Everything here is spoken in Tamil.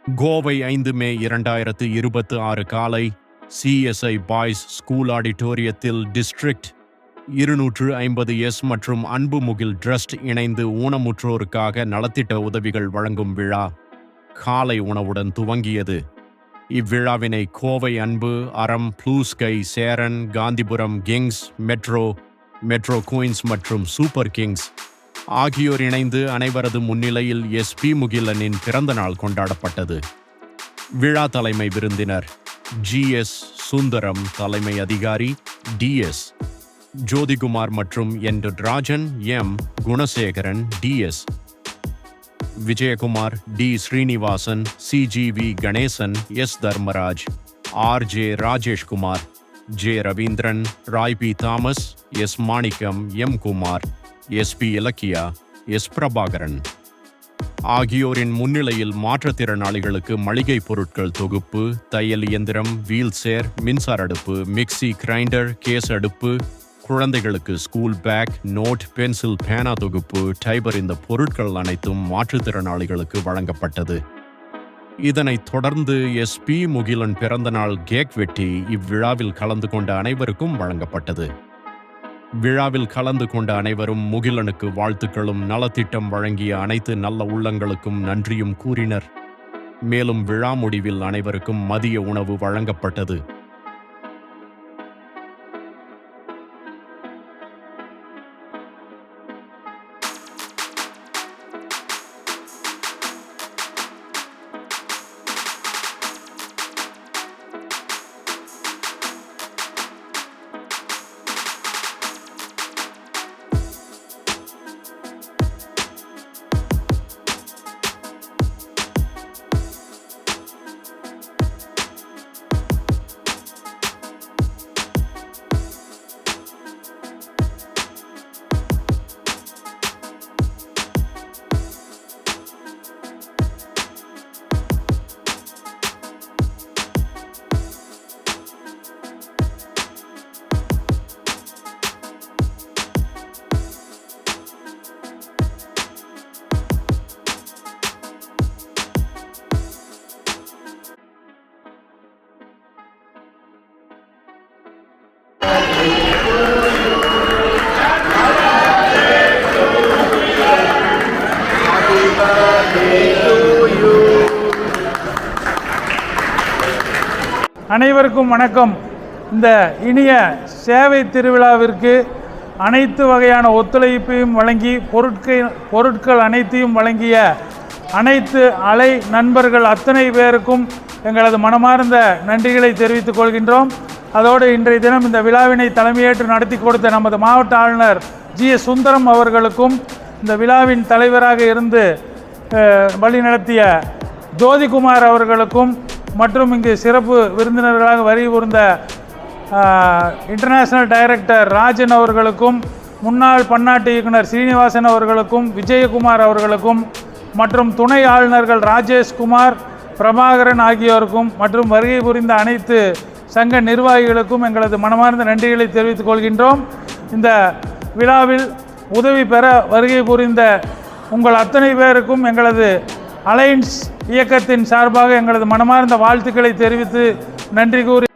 கோவை 5 மே 2026 காலை CSI பாய்ஸ் ஸ்கூல் ஆடிட்டோரியத்தில் டிஸ்ட்ரிக்ட் 250S மற்றும் அன்பு முகில் ட்ரஸ்ட் இணைந்து ஊனமுற்றோருக்காக நலத்திட்ட உதவிகள் வழங்கும் விழா காலை உணவுடன் துவங்கியது. இவ்விழாவினை Kovai Anbu, Aram, Blue Sky, Cheran, Gandhipuram Kings, Metro Queens மற்றும் சூப்பர் கிங்ஸ் ஆகியோர் இணைந்து அனைவரது முன்னிலையில் SP முகிலனின் பிறந்த நாள் கொண்டாடப்பட்டது. விழா தலைமை விருந்தினர் GS சுந்தரம், தலைமை அதிகாரி DS ஜோதிகுமார் மற்றும் N Rajan, M Gunasekaran, DS Vijayakumar, D Srinivasan, CGV Ganesan, S Dharmaraj, RJ Rajeshkumar, J Ravindran, Roy P Thomas, S Manickam, M Kumar, SP Ilakkiya, S Prabhakaran ஆகியோரின் முன்னிலையில் மாற்றுத்திறனாளிகளுக்கு மளிகை பொருட்கள் தொகுப்பு, தையல் இயந்திரம், வீல் சேர், மின்சார அடுப்பு, மிக்சி, கிரைண்டர், கேஸ் அடுப்பு, குழந்தைகளுக்கு ஸ்கூல் பேக், நோட், பென்சில், பேனா தொகுப்பு, டைபர் இந்த பொருட்கள் அனைத்தும் மாற்றுத்திறனாளிகளுக்கு வழங்கப்பட்டது. இதனைத் தொடர்ந்து SP முகிலன் பிறந்தநாள் கேக் வெட்டி இவ்விழாவில் கலந்து கொண்ட அனைவருக்கும் வழங்கப்பட்டது. விழாவில் கலந்து கொண்ட அனைவரும் முகிலனுக்கு வாழ்த்துக்களும் நலத்திட்டம் வழங்கிய அனைத்து நல்ல உள்ளங்களுக்கும் நன்றியும் கூறினர். மேலும் விழா முடிவில் அனைவருக்கும் மதிய உணவு வழங்கப்பட்டது. அனைவருக்கும் வணக்கம். இந்த இனிய சேவை திருவிழாவிற்கு அனைத்து வகையான ஒத்துழைப்பையும் வழங்கி பொருட்கள் அனைத்தையும் வழங்கிய அனைத்து அலை நண்பர்கள் அத்தனை பேருக்கும் எங்களது மனமார்ந்த நன்றிகளை தெரிவித்துக் கொள்கின்றோம். அதோடு இன்றைய தினம் இந்த விழாவினை தலைமையேற்று நடத்தி கொடுத்த நமது மாவட்ட ஆளுநர் GS சுந்தரம் அவர்களுக்கும், இந்த விழாவின் தலைவராக இருந்து வழிநடத்திய ஜோதிகுமார் அவர்களுக்கும், மற்றும் இங்கு சிறப்பு விருந்தினர்களாக வருகை புரிந்த இன்டர்நேஷ்னல் டைரக்டர் ராஜன் அவர்களுக்கும், முன்னாள் பன்னாட்டு இயக்குனர் ஸ்ரீனிவாசன் அவர்களுக்கும், விஜயகுமார் அவர்களுக்கும், மற்றும் துணை ஆளுநர்கள் ராஜேஷ்குமார், பிரபாகரன் ஆகியோருக்கும், மற்றும் வருகை புரிந்த அனைத்து சங்க நிர்வாகிகளுக்கும் எங்களது மனமார்ந்த நன்றிகளை தெரிவித்துக் கொள்கின்றோம். இந்த விழாவில் உதவி பெற வருகை புரிந்த உங்கள் அத்தனை பேருக்கும் எங்களது அலையன்ஸ் இயக்கத்தின் சார்பாக எங்களது மனமார்ந்த வாழ்த்துக்களை தெரிவித்து நன்றி கூறி